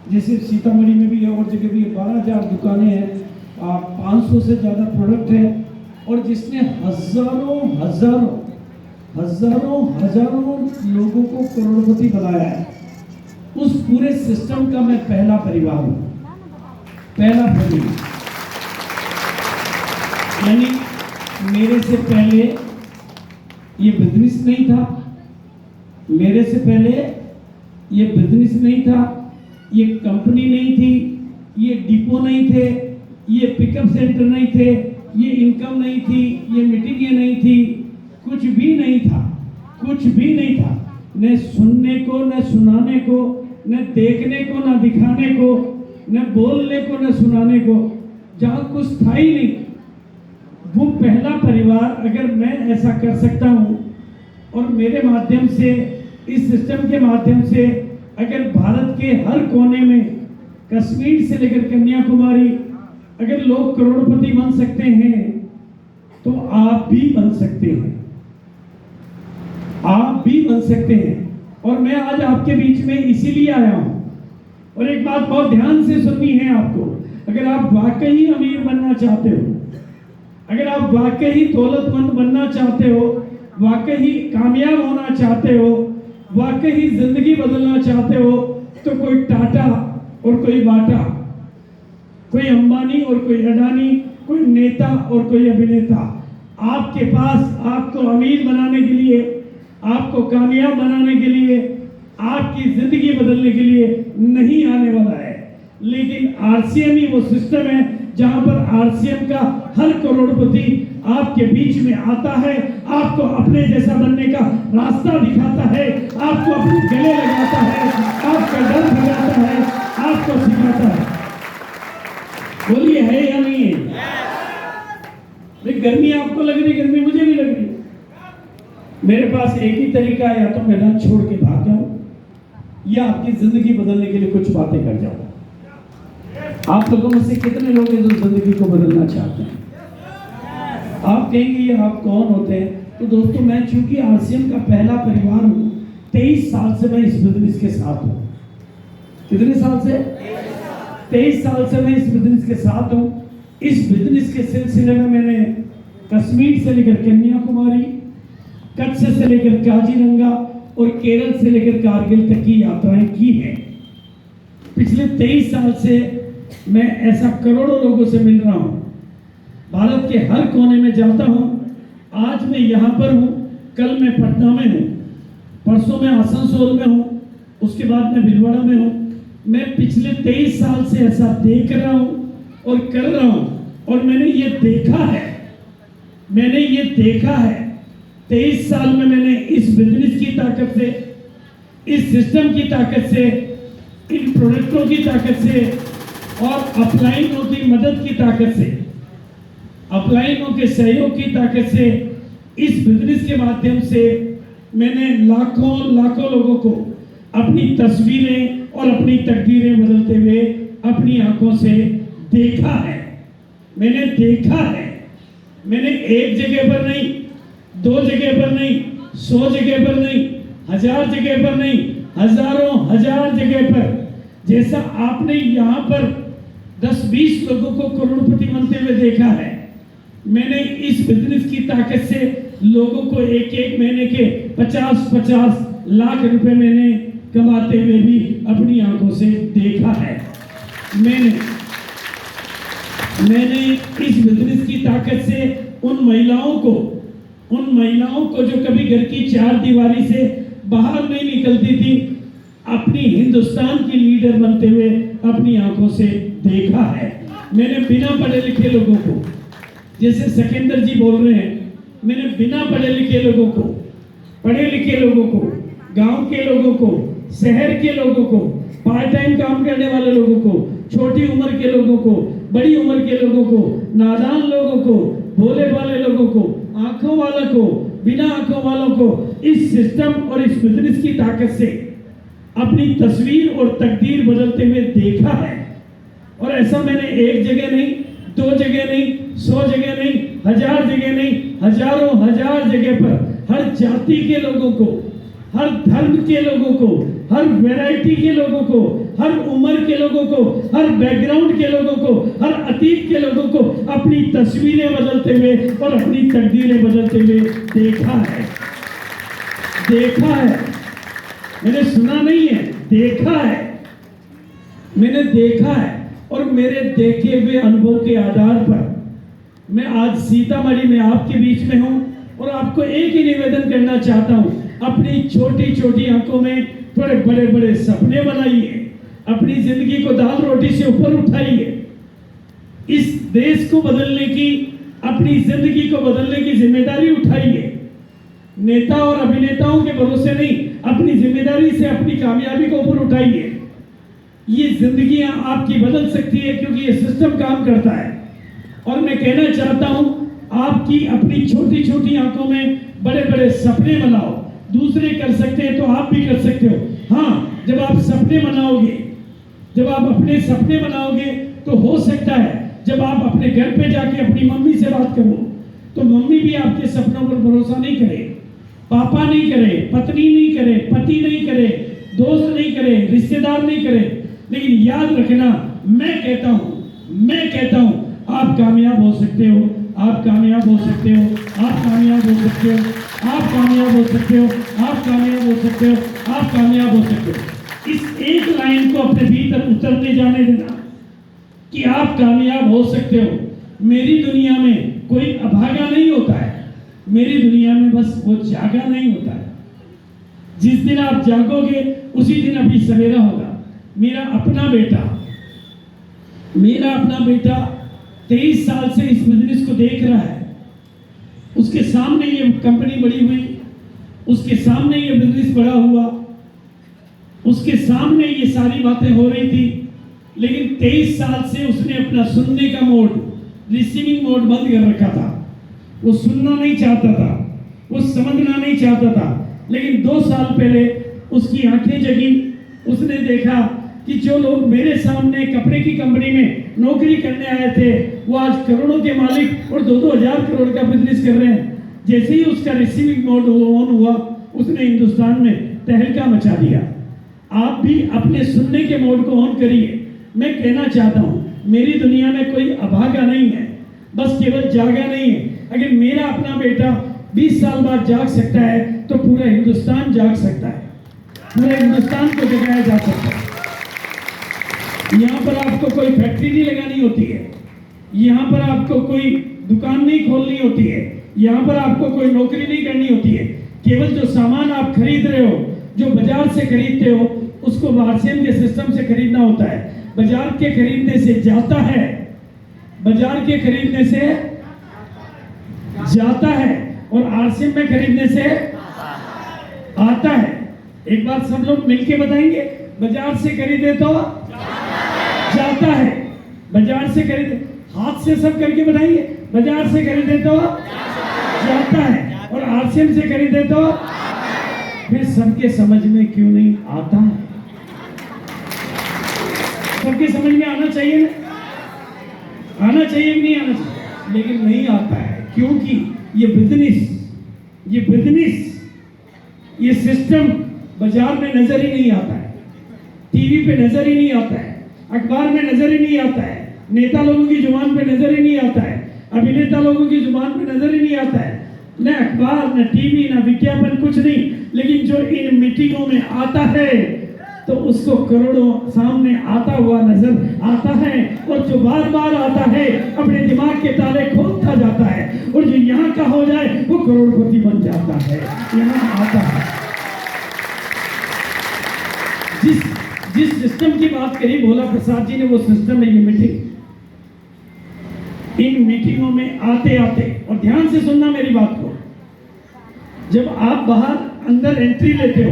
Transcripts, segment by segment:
जैसे सीतामढ़ी में भी है और जगह भी 12,000 दुकानें हैं, 500 से ज़्यादा प्रोडक्ट है, और जिसने हजारों लोगों को करोड़पति बनाया है। उस पूरे सिस्टम का मैं पहला परिवार हूँ, पहला फैमिली। यानी मेरे से पहले ये बिजनेस नहीं था, मेरे से पहले ये बिजनेस नहीं था, ये कंपनी नहीं थी, ये डिपो नहीं थे, ये पिकअप सेंटर नहीं थे, ये इनकम नहीं थी, ये मीटिंगें नहीं थी, कुछ भी नहीं था, कुछ भी नहीं था। न सुनने को, न सुनाने को, न देखने को, न दिखाने को, न बोलने को, न सुनाने को, जहाँ कुछ था ही नहीं। वो पहला परिवार अगर मैं ऐसा कर सकता हूँ और मेरे माध्यम से, इस सिस्टम के माध्यम से अगर भारत के हर कोने में, कश्मीर से लेकर कन्याकुमारी, अगर लोग करोड़पति बन सकते हैं तो आप भी बन सकते हैं, आप भी बन सकते हैं। और मैं आज आपके बीच में इसीलिए आया हूं। और एक बात बहुत ध्यान से सुननी है आपको, अगर आप वाकई अमीर बनना चाहते हो, अगर आप वाकई दौलतमंद बनना चाहते हो, वाकई कामयाब होना चाहते हो, वाकई जिंदगी बदलना चाहते हो, तो कोई टाटा और कोई बाटा, कोई अंबानी और कोई अडानी, कोई नेता और कोई अभिनेता आपके पास आपको अमीर बनाने के लिए, आपको कामयाब बनाने के लिए, आपकी जिंदगी बदलने के लिए नहीं आने वाला है। लेकिन आरसीएम ही वो सिस्टम है जहां पर आरसीएम का हर करोड़पति आपके बीच में आता है, आपको अपने जैसा बनने का रास्ता दिखाता है, आपको अपने गले लगाता है, आपका डर भगाता है, आपको सिखाता है। बोलिए है या नहीं है? गर्मी आपको लग रही, गर्मी मुझे भी लग रही। मेरे पास एक ही तरीका है, या तो मैदान छोड़ के भाग जाऊं या आपकी जिंदगी बदलने के लिए कुछ बातें कर जाऊं। आप लोगों में से कितने लोग हैं जो जिंदगी को बदलना चाहते हैं? आप कहेंगे ये आप कौन होते हैं? तो दोस्तों, मैं चूंकि आरसीएम का पहला परिवार हूं, 23 साल से मैं इस बिजनेस के साथ हूं। कितने साल से? 23 साल से मैं इस बिजनेस के साथ हूं। इस बिजनेस के सिलसिले में मैंने कश्मीर से लेकर कन्याकुमारी, कच्छ से लेकर काजीरंगा और केरल से लेकर कारगिल तक की यात्राएं की हैं। पिछले 23 साल से मैं ऐसा करोड़ों लोगों से मिल रहा हूं, भारत के हर कोने में जाता हूं। आज मैं यहां पर हूं, कल मैं पटना में हूं, परसों मैं आसनसोल में हूं, उसके बाद मैं भीलवाड़ा में हूं। मैं पिछले 23 साल से ऐसा देख रहा हूं और कर रहा हूं, और मैंने ये देखा है, 23 साल में मैंने इस बिजनेस की ताकत से, इस सिस्टम की ताकत से, इन प्रोडक्टों की ताकत से और अपलाइनों की मदद की ताकत से, अपलाइनों के सहयोग की ताकत से, इस बिजनेस के माध्यम से मैंने लाखों लोगों को अपनी तस्वीरें और अपनी तकदीरें बदलते हुए अपनी आंखों से देखा है। मैंने देखा है। मैंने एक जगह पर नहीं, 2 जगह पर नहीं, 100 जगह पर नहीं, 1000 जगह पर नहीं, हजार जगह पर, जैसा आपने यहाँ पर 10-20 लोगों को करोड़पति बनते हुए देखा है, मैंने इस बिजनेस की ताकत से लोगों को एक महीने के 50-50 लाख रुपए मैंने कमाते हुए भी अपनी आंखों से देखा है। मैंने इस बिजनेस की ताकत से उन महिलाओं को जो कभी घर की 4 दीवारी से बाहर नहीं निकलती थी, अपनी हिंदुस्तान की लीडर बनते हुए अपनी आंखों से देखा है। मैंने बिना पढ़े लिखे लोगों को, जैसे सकेंदर जी बोल रहे हैं, मैंने बिना पढ़े लिखे लोगों को, पढ़े लिखे लोगों को, गांव के लोगों को, शहर के लोगों को, पार्ट टाइम काम करने वाले लोगों को, छोटी उम्र के लोगों को, बड़ी उम्र के लोगों को, नादान लोगों को, भोले भाले लोगों को, आंखों वालों को, बिना आंखों वालों को, इस सिस्टम और इस बिजनेस की ताकत से अपनी तस्वीर और तकदीर बदलते हुए देखा है। और ऐसा मैंने एक जगह नहीं, 2 जगह नहीं, 100 जगह नहीं, 1000 जगह नहीं, हजार जगह पर हर जाति के लोगों को, हर धर्म के लोगों को, हर वैरायटी के लोगों को, हर उम्र के लोगों को, हर बैकग्राउंड के लोगों को, हर अतीत के लोगों को अपनी तस्वीरें बदलते हुए और अपनी तकदीरें बदलते हुए देखा है। देखा है, मैंने सुना नहीं है, देखा है। मैंने देखा है और मेरे देखे हुए अनुभव के आधार पर मैं आज सीतामढ़ी में आपके बीच में हूं और आपको एक ही निवेदन करना चाहता हूं, अपनी छोटी छोटी आंखों में थोड़े बड़े बड़े सपने बनाइए, अपनी जिंदगी को दाल रोटी से ऊपर उठाइए। इस देश को बदलने की, अपनी जिंदगी को बदलने की जिम्मेदारी उठाइए। नेता और अभिनेताओं के भरोसे नहीं, अपनी जिम्मेदारी से अपनी कामयाबी को ऊपर उठाइए। ये जिंदगियां आपकी बदल सकती है क्योंकि ये सिस्टम काम करता है। और मैं कहना चाहता हूं, आपकी अपनी छोटी छोटी आंखों में बड़े बड़े सपने बनाओ। दूसरे कर सकते हैं तो आप भी कर सकते हो। हाँ, जब आप सपने बनाओगे, जब आप अपने सपने बनाओगे तो हो सकता है जब आप अपने घर पे जाके अपनी मम्मी से बात करो तो मम्मी भी आपके सपनों पर भरोसा नहीं करे, पापा नहीं करे, पत्नी नहीं करे, पति नहीं करे, दोस्त नहीं करे, रिश्तेदार नहीं करे। लेकिन याद रखना, मैं कहता हूं आप कामयाब हो सकते हो, आप कामयाब हो सकते हो, आप कामयाब हो सकते हो, आप कामयाब हो सकते हो, आप कामयाब हो सकते हो, आप कामयाब हो सकते हो। इस एक लाइन को अपने भीतर उतरने जाने देना कि आप कामयाब हो सकते हो। मेरी दुनिया में कोई अभागा नहीं होता है, मेरी दुनिया में बस वो जागा नहीं होता है। जिस दिन आप जागोगे उसी दिन अभी सवेरा होगा। मेरा अपना बेटा 23 साल से इस बिजनेस को देख रहा है। उसके सामने ये कंपनी बड़ी हुई, उसके सामने ये बिजनेस बड़ा हुआ, उसके सामने ये सारी बातें हो रही थी। लेकिन 23 साल से उसने अपना सुनने का मोड, रिसीविंग मोड बंद कर रखा था। वो सुनना नहीं चाहता था, वो समझना नहीं चाहता था। लेकिन 2 साल पहले उसकी आंखें जगी, उसने देखा कि जो लोग मेरे सामने कपड़े की कंपनी में नौकरी करने आए थे वो आज करोड़ों के मालिक और 2-2 हजार करोड़ का बिजनेस कर रहे हैं। जैसे ही उसका रिसीविंग मोड ऑन हुआ, उसने हिंदुस्तान में तहलका मचा दिया। आप भी अपने सुनने के मोड को ऑन करिए। मैं कहना चाहता हूँ, मेरी दुनिया में कोई अभागा नहीं है, बस केवल जागा नहीं है। अगर मेरा अपना बेटा 20 साल बाद जाग सकता है तो पूरा हिंदुस्तान जाग सकता है, पूरे हिंदुस्तान को जगाया जा सकता है। यहाँ पर आपको कोई फैक्ट्री नहीं लगानी होती है, यहाँ पर आपको कोई दुकान नहीं खोलनी होती है, यहाँ पर आपको कोई नौकरी नहीं करनी होती है। केवल जो सामान आप खरीद रहे हो, जो बाजार से खरीदते हो, उसको आरसीएम के सिस्टम से खरीदना होता है। बाजार के खरीदने से जाता है, बाजार के खरीदने से जाता है और आरसीएम में खरीदने से आता है। एक बात सब लोग मिलके बताएंगे, बाजार से खरीदे तो जाता है, बाजार से खरीदे, हाथ से सब करके बताएंगे, बाजार से खरीदे तो जाता है और आरसीएम से खरीदे तो। फिर सबके समझ में क्यों नहीं आता है? सबके समझ में आना चाहिए ना, आना चाहिए कि नहीं आना चाहिए, लेकिन नहीं आता है क्योंकि ये बिजनेस, ये सिस्टम बाजार में नजर ही नहीं आता है, टीवी पे नजर ही नहीं आता है, अखबार में नजर ही नहीं आता है, नेता लोगों की जुबान पे नजर ही नहीं आता है, अभिनेता लोगों की जुबान पे नजर ही नहीं आता है। न अखबार, न टीवी, न विज्ञापन, कुछ नहीं। लेकिन जो इन मीटिंगों में आता है तो उसको करोड़ों सामने आता हुआ नजर आता है, और जो बार बार आता है अपने दिमाग के ताले खोलता जाता है, और जो यहाँ का हो जाए वो करोड़पति बन जाता है। यहाँ आता है। जिस सिस्टम की बात करी भोला प्रसाद जी ने, वो सिस्टम है ये मीटिंग। इन मीटिंगों में आते आते, और ध्यान से सुनना मेरी बात को, जब आप बाहर अंदर एंट्री लेते हो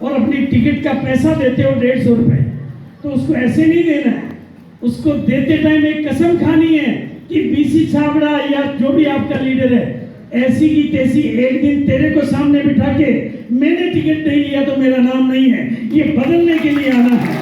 और अपनी टिकट का पैसा देते हो 150 रुपए, तो उसको ऐसे नहीं देना है। उसको देते टाइम एक कसम खानी है कि बीसी छाबड़ा या जो भी आपका लीडर है, ऐसी की तैसी एक दिन तेरे को सामने बिठा के, मैंने टिकट नहीं लिया तो मेरा नाम नहीं है, ये बदलने के लिए आना है।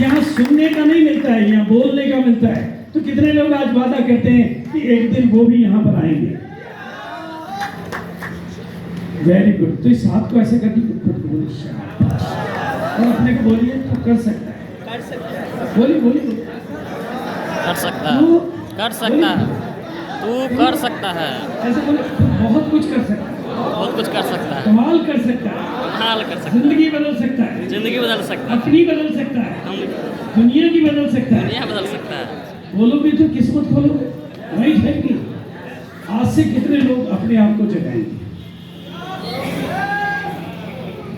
यहाँ सुनने का नहीं मिलता है, यहाँ बोलने का मिलता है। तो कितने लोग आज वादा करते हैं कि एक दिन वो भी यहाँ पर आएंगे। Very good. तो इस हाथ को ऐसे कर दी, खुद को बोलिए शाबाश, और अपने को बोलिए तू कर सकता है। बोलिए बोलिए, कर सकता है, तू कर सकता है, तू कर सकता है, ऐसे बोले, तू बहुत कुछ कर सकता है, बहुत कुछ कर सकता है, कमाल कर सकता है, हाल कर सकता जिंदगी बदल सकता है, है, जिंदगी बदल सकता है, अपनी बदल सकता है, हम दुनिया की बदल सकता है। दुनिया बदल सकता है। बोलोगे तो किस्मत खोलोगे, राइट है कि आज से कितने लोग अपने आप को जगाएंगे।